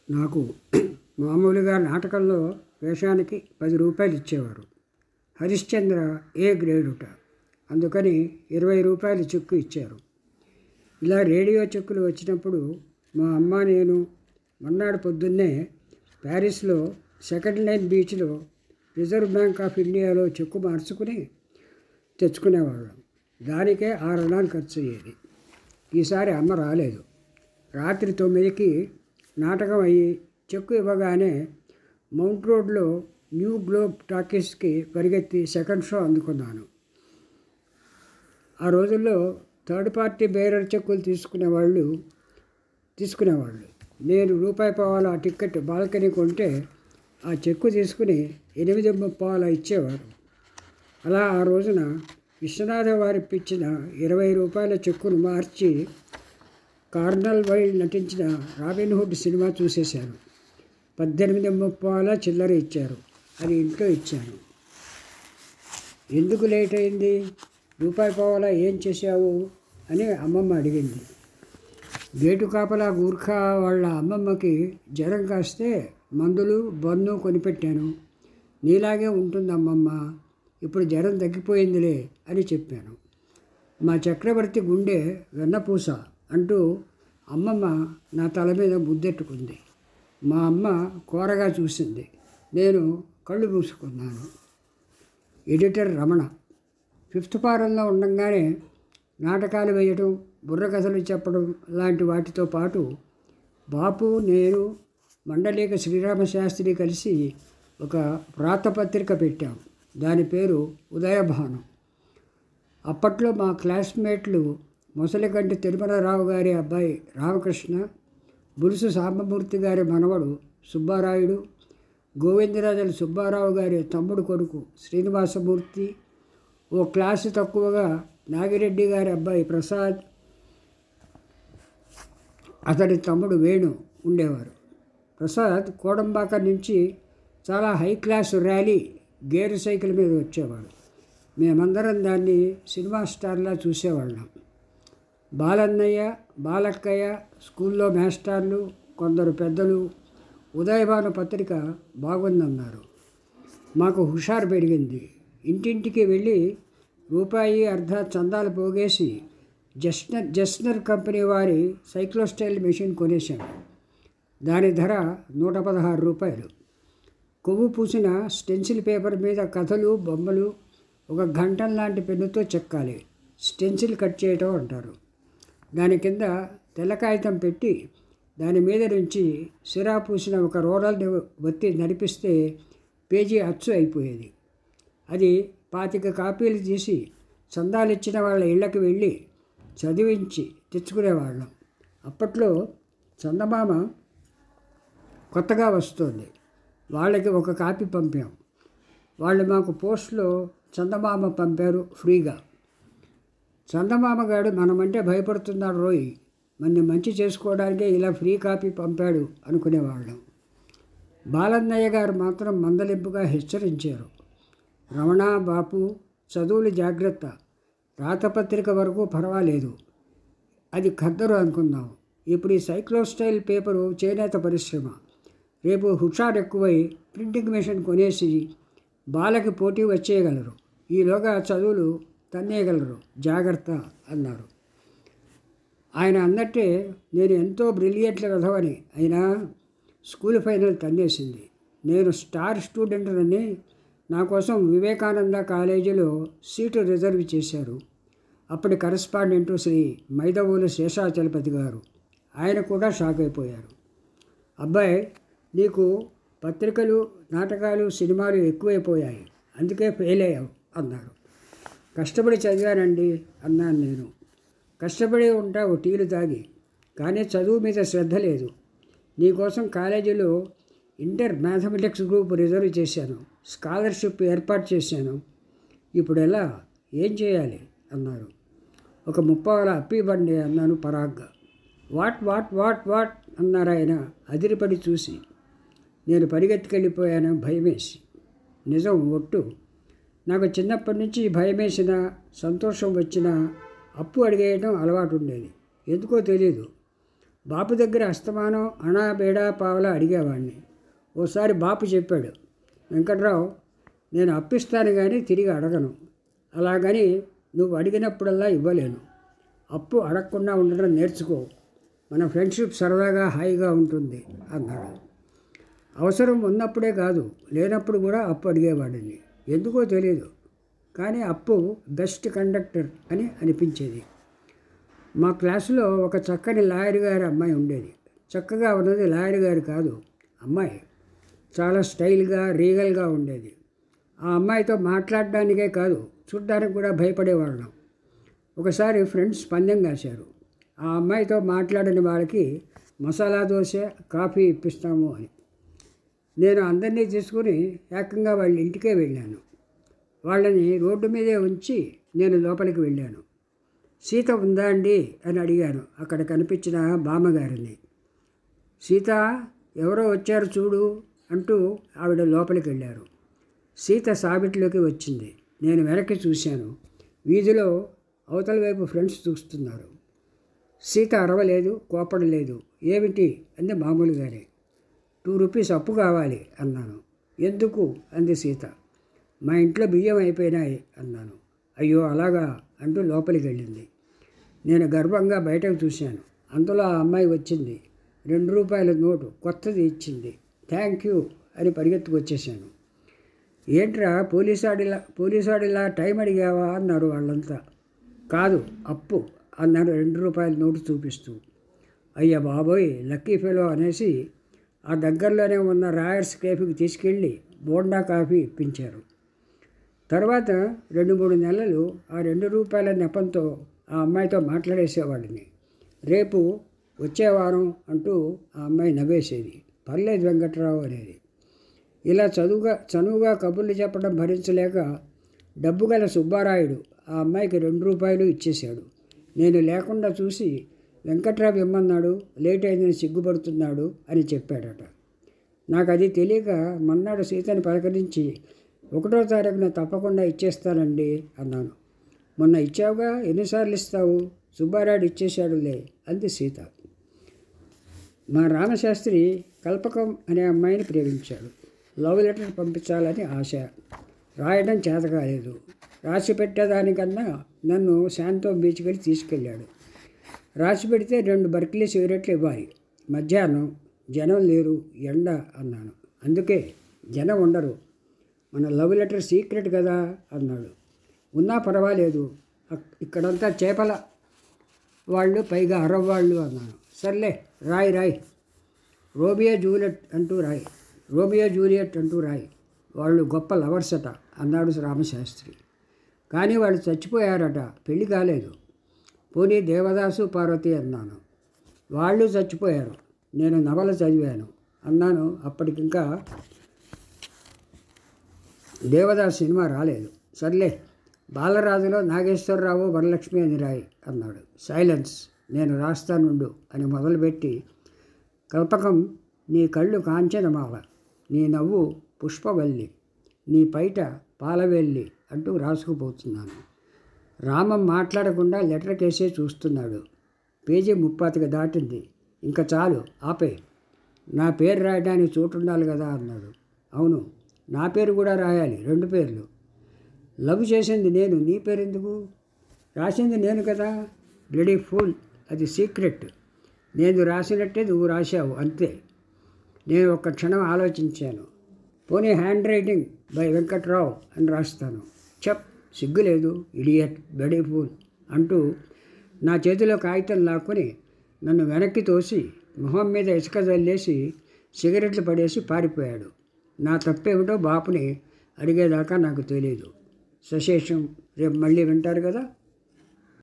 నాకు మామూలుగా నాటకంలో వేషానికి 10 రూపాయలు ఇచ్చేవారు. హరిశ్చంద్ర ఏ గ్రేడుట, అందుకని 20 రూపాయలు చెక్కు ఇచ్చారు. ఇలా రేడియో చెక్కులు వచ్చినప్పుడు మా అమ్మ నేను మర్నాడు పొద్దున్నే ప్యారిస్లో సెకండ్ లైన్ బీచ్లో రిజర్వ్ బ్యాంక్ ఆఫ్ ఇండియాలో చెక్కు మార్చుకుని తెచ్చుకునేవాళ్ళం. దానికే 6 అణాలు ఖర్చు అయ్యేది. ఈసారి అమ్మ రాలేదు. రాత్రి 9కి నాటకం అయ్యి చెక్కు ఇవ్వగానే మౌంట్ రోడ్లో న్యూ గ్లోబ్ టాకీస్కి పరిగెత్తి సెకండ్ షో అందుకున్నాను. ఆ రోజుల్లో థర్డ్ పార్టీ బేరర్ చెక్కులు తీసుకునేవాళ్ళు. నేను రూపాయి పావాల టికెట్ బాల్కనీ కొంటే ఆ చెక్కు తీసుకుని 8.30 ఇచ్చేవారు. అలా ఆ రోజున విశ్వనాథ వారిప్పించిన 20 రూపాయల చెక్కును మార్చి కార్నల్ వైల్డ్ నటించిన రాబిన్హుడ్ సినిమా చూసేశాను. 18.30 చిల్లర ఇచ్చారు. అది ఇంట్లో ఇచ్చాను. ఎందుకు లేట్ అయింది, రూపాయి పావలా ఏం చేశావు అని అమ్మమ్మ అడిగింది. గేటు కాపలా గూర్ఖా వాళ్ళ అమ్మమ్మకి జ్వరం కాస్తే మందులు బన్ను కొనిపెట్టాను. నీలాగే ఉంటుంది అమ్మమ్మ, ఇప్పుడు జ్వరం తగ్గిపోయిందిలే అని చెప్పాను. మా చక్రవర్తి గుండె వెన్నపూస అంటూ అమ్మమ్మ నా తల మీద ముద్దెట్టుకుంది. మా అమ్మ కోరగా చూసింది. నేను కళ్ళు మూసుకున్నాను. ఎడిటర్ రమణ 5th ఫారంలో ఉండగానే నాటకాలు వేయటం, బుర్రకథలు చెప్పడం లాంటి వాటితో పాటు బాపు, నేను, మండలిక శ్రీరామశాస్త్రి కలిసి ఒక వ్రాతపత్రిక పెట్టాం. దాని పేరు ఉదయభాను. అప్పట్లో మా క్లాస్మేట్లు మొసలికంటి తిరుమలరావు గారి అబ్బాయి రామకృష్ణ, బులుసు సాంబమూర్తి గారి మనవడు సుబ్బారాయుడు, గోవిందరాజుల సుబ్బారావు గారి తమ్ముడు కొడుకు శ్రీనివాసమూర్తి, ఓ క్లాసు తక్కువగా నాగిరెడ్డి గారి అబ్బాయి ప్రసాద్, అతడి తమ్ముడు వేణు ఉండేవారు. ప్రసాద్ కోడంబాక నుంచి చాలా high class rally gear cycle మీద వచ్చేవాడు. మేమందరం దాన్ని సినిమా స్టార్లా చూసేవాళ్ళం. బాలన్నయ్య, బాలక్కయ్య, స్కూల్లో మాస్టర్లు, కొందరు పెద్దలు ఉదయభాను పత్రిక బాగుందన్నారు. మాకు హుషారు పెరిగింది. ఇంటింటికి వెళ్ళి రూపాయి అర్ధ చందాలు పోగేసి జస్నర్ కంపెనీ వారి సైక్లోస్టైల్ మెషిన్ కొనేశాను. దాని ధర 116 రూపాయలు. కొవ్వు పూసిన స్టెన్సిల్ పేపర్ మీద కథలు, బొమ్మలు ఒక గంటం లాంటి పెన్నుతో చెక్కాలి. స్టెన్సిల్ కట్ చేయటం అంటారు. దాని కింద తెల్ల కాగితం పెట్టి దాని మీద నుంచి సిరా పూసిన ఒక రోలర్ని ఒత్తి నడిపిస్తే పేజీ అచ్చు అయిపోయేది. అది 25 కాపీలు తీసి చందాలు ఇచ్చిన వాళ్ళ ఇళ్ళకి వెళ్ళి చదివించి తెచ్చుకునేవాళ్ళం. అప్పట్లో చందమామ కొత్తగా వస్తుంది. వాళ్ళకి ఒక కాపీ పంపాం. వాళ్ళు మాకు పోస్ట్లో చందమామ పంపారు ఫ్రీగా. చందమామగాడు మనమంటే భయపడుతున్నాడు రోయ్, మన మంచి చేసుకోవడానికే ఇలా ఫ్రీ కాపీ పంపాడు అనుకునేవాళ్ళం. బాలన్నయ్య గారు మాత్రం మందలింపుగా హెచ్చరించారు. రమణ, బాపు, చదువులు జాగ్రత్త, రాతపత్రిక వరకు పర్వాలేదు, అది ఖద్దరు అనుకుందాం. ఇప్పుడు ఈ సైక్లోస్టైల్ పేపరు చేనేత పరిశ్రమ. రేపు హుషారు ఎక్కువై ప్రింటింగ్ మెషిన్ కొనేసి బాలకి పోటీ వచ్చేయగలరు. ఈలోగా చదువులు తన్నేయగలరు, జాగ్రత్త అన్నారు. ఆయన అన్నట్టే నేను ఎంతో బ్రిలియంట్ల వెధవని అయినా స్కూల్ ఫైనల్ తన్నేసింది. నేను స్టార్ స్టూడెంట్నని నా కోసం వివేకానంద కాలేజీలో సీటు రిజర్వ్ చేశారు. అప్పటి కరెస్పాండెంటు శ్రీ మైదవోలు శేషాచలపతి గారు. ఆయన కూడా షాక్ అయిపోయారు. అబ్బాయి, నీకు పత్రికలు, నాటకాలు, సినిమాలు ఎక్కువైపోయాయి, అందుకే ఫెయిల్ అయ్యావు అన్నారు. కష్టపడి చదివానండి అన్నాను నేను. కష్టపడి ఉంటావు టీలు తాగి, కానీ చదువు మీద శ్రద్ధ లేదు. నీకోసం కాలేజీలో ఇంటర్ మ్యాథమెటిక్స్ గ్రూప్ రిజర్వ్ చేశాను, స్కాలర్షిప్ ఏర్పాటు చేశాను. ఇప్పుడు ఎలా, ఏం చేయాలి అన్నారు. ఒక 30 అప్పి ఇవ్వండి అన్నాను పరాగ్గా. వాట్ వాట్ వాట్ వాట్ అన్నారు ఆయన అదిరిపడి చూసి. నేను పరిగెత్తుకెళ్ళిపోయాను భయమేసి. నిజం ఒట్టు. నాకు చిన్నప్పటి నుంచి భయమేసిన, సంతోషం వచ్చినా అప్పు అడిగేయడం అలవాటు ఉండేది. ఎందుకో తెలీదు. బాపు దగ్గర అస్తమానం అణా బేడా పావలా అడిగేవాడిని. ఓసారి బాపు చెప్పాడు, వెంకట్రావు, నేను అప్పిస్తాను కానీ తిరిగి అడగను. అలాగని నువ్వు అడిగినప్పుడల్లా ఇవ్వలేను. అప్పు అడగకుండా ఉండడం నేర్చుకో. మన ఫ్రెండ్షిప్ సరదాగా హాయిగా ఉంటుంది అన్నాడు. అవసరం ఉన్నప్పుడే కాదు, లేనప్పుడు కూడా అప్పు అడిగేవాడిని. ఎందుకో తెలియదు, కానీ అప్పు బెస్ట్ కండక్టర్ అని అనిపించేది. మా క్లాసులో ఒక చక్కని లాయర్ గారి అమ్మాయి ఉండేది. చక్కగా ఉన్నది లాయర్ గారు కాదు, అమ్మాయి. చాలా స్టైల్గా రీగల్గా ఉండేది. ఆ అమ్మాయితో మాట్లాడడానికే కాదు, చూడ్డానికి కూడా భయపడేవాళ్ళం. ఒకసారి ఫ్రెండ్స్ పందెం కాశారు, ఆ అమ్మాయితో మాట్లాడని వాళ్ళకి మసాలా దోశ కాఫీ ఇప్పిస్తాము అని. నేను అందరినీ తీసుకుని ఏకంగా వాళ్ళ ఇంటికే వెళ్ళాను. వాళ్ళని రోడ్డు మీదే ఉంచి నేను లోపలికి వెళ్ళాను. సీత ఉందా అండి అని అడిగాను అక్కడ కనిపించిన బామ్మగారిని. సీత, ఎవరో వచ్చారు చూడు అంటూ ఆవిడ లోపలికి వెళ్ళారు. సీత సాబిట్లోకి వచ్చింది. నేను వెనక్కి చూశాను. వీధిలో అవతల వైపు ఫ్రెండ్స్ చూస్తున్నారు. సీత అరవలేదు, కోపడలేదు. ఏమిటి అంది మామూలుగానే. 2 రూపీస్ అప్పు కావాలి అన్నాను. ఎందుకు అంది సీత. మా ఇంట్లో బియ్యం అయిపోయినాయి అన్నాను. అయ్యో అలాగా అంటూ లోపలికి వెళ్ళింది. నేను గర్వంగా బయటకు చూశాను. అంతలో ఆ అమ్మాయి వచ్చింది. 2 రూపాయల నోటు కొత్తది ఇచ్చింది. థ్యాంక్ యూ అని పరిగెత్తుకు వచ్చేసాను. ఏంట్రా పోలీసాడిలా టైం అడిగావా అన్నారు వాళ్ళంతా. కాదు, అప్పు అన్నాడు 2 రూపాయల నోటు చూపిస్తూ. అయ్య బాబోయ్, లక్కీ ఫెలో అనేసి ఆ దగ్గరలోనే ఉన్న రాయర్స్ కేఫీకి తీసుకెళ్ళి బోండా కాఫీ ఇప్పించారు. తర్వాత 2-3 నెలలు ఆ 2 రూపాయల నెపంతో ఆ అమ్మాయితో మాట్లాడేసేవాడిని. రేపు వచ్చేవారం అంటూ ఆ అమ్మాయి నవ్వేసేది. పర్లేదు వెంకట్రావు అనేది. ఇలా చనువుగా కబుర్లు చెప్పడం భరించలేక డబ్బు గల సుబ్బారాయుడు ఆ అమ్మాయికి 2 రూపాయలు ఇచ్చేశాడు. నేను లేకుండా చూసి వెంకట్రావు ఇమ్మన్నాడు, లేట్ అయిందని సిగ్గుపడుతున్నాడు అని చెప్పాడట. నాకు అది తెలియక మన్నాడు సీతని పలకరించి 1వ తారీఖున తప్పకుండా ఇచ్చేస్తానండి అన్నాను. మొన్న ఇచ్చావుగా, ఎన్నిసార్లు ఇస్తావు? సుబ్బారాయుడు ఇచ్చేశాడులే అంది సీత. మా రామశాస్త్రి కల్పకం అనే అమ్మాయిని ప్రేమించాడు. లవ్ లెటర్ పంపించాలని ఆశ. రాయడం చేత కాలేదు. రాసి పెట్టేదానికన్నా నన్ను శాంతం బీచ్కి తీసుకెళ్ళాడు. రాసి పెడితే 2 బర్కిలీ సిగరెట్లు ఇవ్వాలి. మధ్యాహ్నం జనం లేరు, ఎండ అన్నాను. అందుకే జనం ఉండరు, మన లవ్ లెటర్ సీక్రెట్ కదా అన్నాడు. ఉన్నా పర్వాలేదు, ఇక్కడంతా చేపల వాళ్ళు, పైగా అరవ్వాళ్ళు అన్నాను. సర్లే రాయి, రోమియో జూలియట్ అంటూ రాయి, వాళ్ళు గొప్ప లవర్స్ అట అన్నాడు రామశాస్త్రి. కానీ వాళ్ళు చచ్చిపోయారట, పెళ్లి కాలేదు. పోనీ దేవదాసు పార్వతి అన్నాను. వాళ్ళు చచ్చిపోయారు, నేను నవల చదివాను అన్నాను. అప్పటికింకా దేవదాసు సినిమా రాలేదు. సర్లే, బాలరాజులో నాగేశ్వరరావు వరలక్ష్మి అని రాయి అన్నాడు. సైలెన్స్, నేను రాస్తానుండు అని మొదలుపెట్టి, కల్పకం, నీ కళ్ళు కాంచనమాల, నీ నవ్వు పుష్పవల్లి, నీ పైట పాలవెల్లి అంటూ రాసుకుపోతున్నాను. రామం మాట్లాడకుండా లెటర్ కేసే చూస్తున్నాడు. పేజీ 35 దాటింది. ఇంకా చాలు, ఆపే. నా పేరు రాయడానికి చోటు ఉండాలి కదా అన్నాడు. అవును, నా పేరు కూడా రాయాలి, 2 పేర్లు. లవ్ చేసింది నేను, నీ పేరు ఎందుకు? రాసింది నేను కదా. బ్లడీ ఫూల్, అది సీక్రెట్. నేను రాసినట్టే నువ్వు రాశావు, అంతే. నేను ఒక్క క్షణం ఆలోచించాను. పోనీ హ్యాండ్ రైటింగ్ బై వెంకట్రావు అని రాస్తాను. చెప్, సిగ్గులేదు, ఇడియట్, బ్లడీ ఫూల్ అంటూ నా చేతిలో కాగితం లాక్కొని నన్ను వెనక్కి తోసి మొహం మీద ఇసుక జల్లేసి సిగరెట్లు పడేసి పారిపోయాడు. నా తప్పేమిటో బాపుని అడిగేదాకా నాకు తెలియదు. సశేషం. రేపు మళ్ళీ వింటారు కదా.